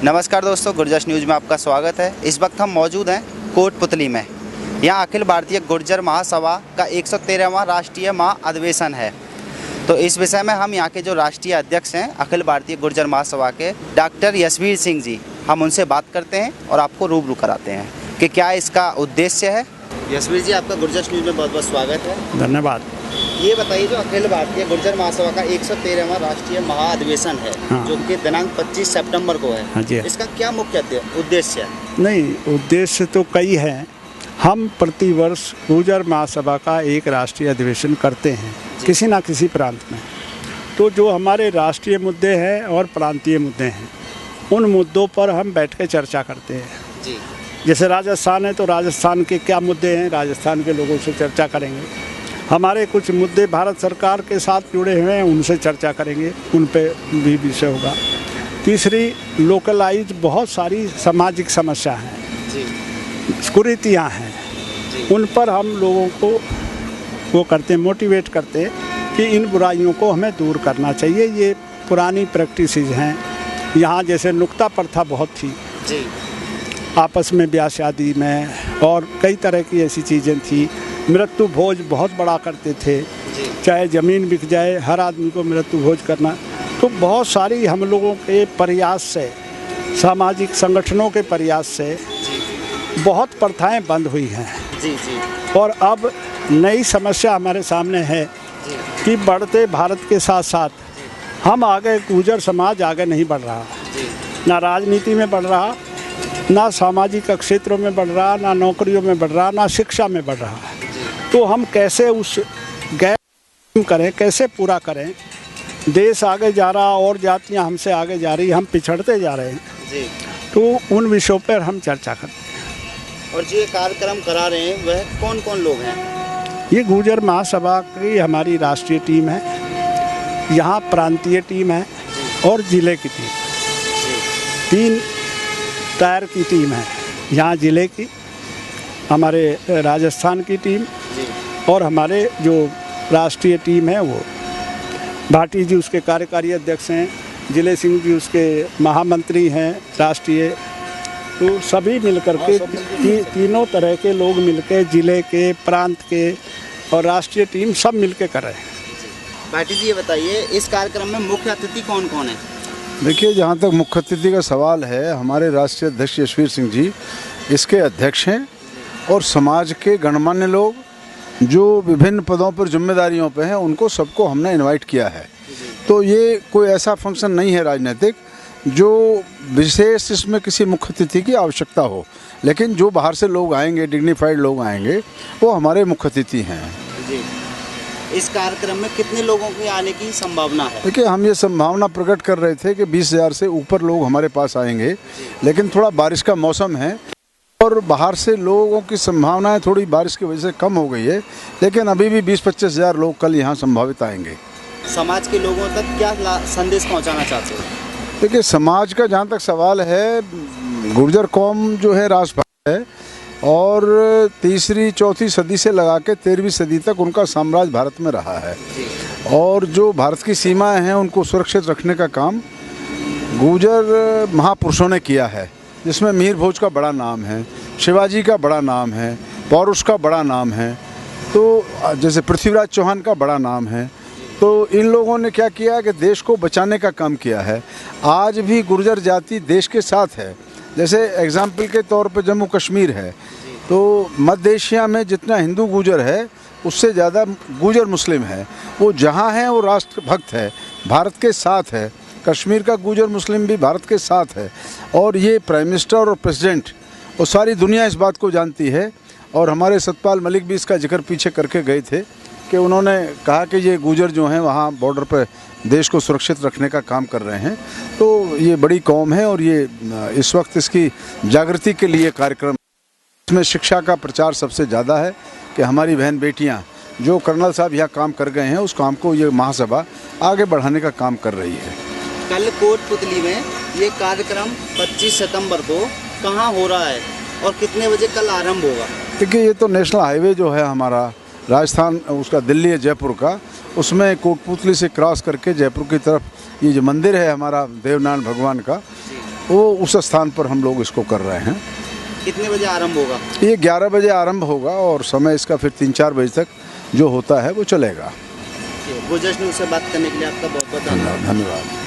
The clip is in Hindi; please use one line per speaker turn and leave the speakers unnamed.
नमस्कार दोस्तों, गुर्जर न्यूज़ में आपका स्वागत है। इस वक्त हम मौजूद हैं कोटपुतली में। यहाँ अखिल भारतीय गुर्जर महासभा का 113वां राष्ट्रीय महाअधिवेशन है। तो इस विषय में हम यहाँ के जो राष्ट्रीय अध्यक्ष हैं अखिल भारतीय गुर्जर महासभा के डॉक्टर यशवीर सिंह जी, हम उनसे बात करते हैं और आपको रूबरू कराते हैं कि क्या इसका उद्देश्य है। यशवीर जी, आपका गुर्जर न्यूज़ में बहुत बहुत स्वागत है।
धन्यवाद।
ये बताइए, जो अखिल भारतीय गुर्जर महासभा का 113वां राष्ट्रीय महाअधिवेशन है, जो कि दिनांक 25 सितंबर को है,
हाँ जी,
इसका क्या मुख्य उद्देश्य है?
नहीं, उद्देश्य तो कई हैं। हम प्रतिवर्ष गुर्जर महासभा का एक राष्ट्रीय अधिवेशन करते हैं किसी न किसी प्रांत में। तो जो हमारे राष्ट्रीय मुद्दे हैं और प्रांतीय मुद्दे हैं, उन मुद्दों पर हम बैठ के चर्चा करते हैं
जी।
जैसे राजस्थान है तो राजस्थान के क्या मुद्दे हैं, राजस्थान के लोगों से चर्चा करेंगे। हमारे कुछ मुद्दे भारत सरकार के साथ जुड़े हुए हैं, उनसे चर्चा करेंगे, उन पे भी विषय होगा। तीसरी, लोकलाइज बहुत सारी सामाजिक समस्या हैं, कुरीतियाँ हैं, उन पर हम लोगों को वो करते हैं, मोटिवेट करते हैं कि इन बुराइयों को हमें दूर करना चाहिए। ये पुरानी प्रैक्टिसेस हैं। यहाँ जैसे नुक्ता प्रथा बहुत थी
जी।
आपस में ब्याह शादी में, और कई तरह की ऐसी चीज़ें थी। मृत्यु भोज बहुत बड़ा करते थे, चाहे ज़मीन बिक जाए, हर आदमी को मृत्यु भोज करना। तो बहुत सारी हम लोगों के प्रयास से, सामाजिक संगठनों के प्रयास से बहुत प्रथाएं बंद हुई हैं
जी।
और अब नई समस्या हमारे सामने है कि बढ़ते भारत के साथ साथ हम आगे, गुर्जर समाज आगे नहीं बढ़ रहा, ना राजनीति में बढ़ रहा, ना सामाजिक क्षेत्रों में बढ़ रहा, ना नौकरियों में बढ़ रहा, ना शिक्षा में बढ़ रहा। तो हम कैसे उस गैप करें, कैसे पूरा करें? देश आगे जा रहा और जातियां हमसे आगे जा रही, हम पिछड़ते जा रहे हैं
जी।
तो उन विषयों पर हम चर्चा करते हैं।
और जो ये कार्यक्रम करा रहे हैं वह कौन कौन लोग हैं?
ये गुर्जर महासभा की हमारी राष्ट्रीय टीम है, यहाँ प्रांतीय टीम है और ज़िले की टीम, 3 टायर की टीम है। यहाँ ज़िले की, हमारे राजस्थान की टीम और हमारे जो राष्ट्रीय टीम है वो भाटी जी उसके कार्यकारी अध्यक्ष हैं, जिले सिंह जी उसके महामंत्री हैं राष्ट्रीय। तो सभी मिलकर के तीनों तरह के लोग मिलकर, जिले के, प्रांत के और राष्ट्रीय टीम सब मिलकर कर रहे हैं।
भाटी जी, ये बताइए, इस कार्यक्रम में मुख्य अतिथि कौन कौन है?
देखिए, जहाँ तक मुख्य अतिथि का सवाल है, हमारे राष्ट्रीय अध्यक्ष यशवीर सिंह जी इसके अध्यक्ष हैं और समाज के गणमान्य लोग जो विभिन्न पदों पर जिम्मेदारियों पे हैं, उनको सबको हमने इनवाइट किया है। तो ये कोई ऐसा फंक्शन नहीं है राजनीतिक जो विशेष इसमें किसी मुख्य अतिथि की आवश्यकता हो, लेकिन जो बाहर से लोग आएंगे, डिग्निफाइड लोग आएंगे, वो हमारे मुख्य अतिथि हैं
जी। इस कार्यक्रम में कितने लोगों के आने की संभावना है?
देखिए, हम ये संभावना प्रकट कर रहे थे कि 20,000 से ऊपर लोग हमारे पास आएंगे, लेकिन थोड़ा बारिश का मौसम है और बाहर से लोगों की संभावनाएं थोड़ी बारिश की वजह से कम हो गई है, लेकिन अभी भी 20-25 हज़ार लोग कल यहाँ संभावित आएंगे।
समाज के लोगों तक क्या संदेश पहुँचाना चाहते हैं?
देखिए, समाज का जहाँ तक सवाल है, गुर्जर कौम जो है राष्ट्रभक्त है और 3री-4थी सदी से लगा के 13वीं सदी तक उनका साम्राज्य भारत में रहा है और जो भारत की सीमाएं हैं उनको सुरक्षित रखने का काम गुर्जर महापुरुषों ने किया है, जिसमें मीर भोज का बड़ा नाम है, शिवाजी का बड़ा नाम है, पौरुष का बड़ा नाम है, तो जैसे पृथ्वीराज चौहान का बड़ा नाम है। तो इन लोगों ने क्या किया कि देश को बचाने का काम किया है। आज भी गुर्जर जाति देश के साथ है। जैसे एग्जाम्पल के तौर पे जम्मू कश्मीर है, तो मध्य एशिया में जितना हिंदू गुर्जर है उससे ज़्यादा गुर्जर मुस्लिम है। वो जहाँ है वो राष्ट्रभक्त है, भारत के साथ है। कश्मीर का गुर्जर मुस्लिम भी भारत के साथ है और ये प्राइम मिनिस्टर और प्रेसिडेंट और सारी दुनिया इस बात को जानती है। और हमारे सतपाल मलिक भी इसका जिक्र पीछे करके गए थे कि उन्होंने कहा कि ये गुर्जर जो हैं वहाँ बॉर्डर पर देश को सुरक्षित रखने का काम कर रहे हैं। तो ये बड़ी कौम है और ये इस वक्त इसकी जागृति के लिए कार्यक्रम, इसमें शिक्षा का प्रचार सबसे ज़्यादा है कि हमारी बहन बेटियाँ जो कर्नल साहब यहाँ काम कर गए हैं उस काम को ये महासभा आगे बढ़ाने का काम कर रही है।
कल कोटपुतली में ये कार्यक्रम 25 सितंबर को कहाँ हो रहा है और कितने बजे कल आरंभ होगा?
देखिए, ये तो नेशनल हाईवे जो है हमारा राजस्थान, उसका दिल्ली है जयपुर का, उसमें कोटपुतली से क्रॉस करके जयपुर की तरफ ये जो मंदिर है हमारा देवनारायण भगवान का, वो उस स्थान पर हम लोग इसको कर रहे हैं।
कितने बजे आरंभ होगा?
ये 11 बजे आरंभ होगा और समय इसका फिर 3-4 बजे तक जो होता है वो चलेगा।
गुलजर न्यूज़ से बात करने के लिए आपका बहुत बहुत धन्यवाद।
धन्यवाद।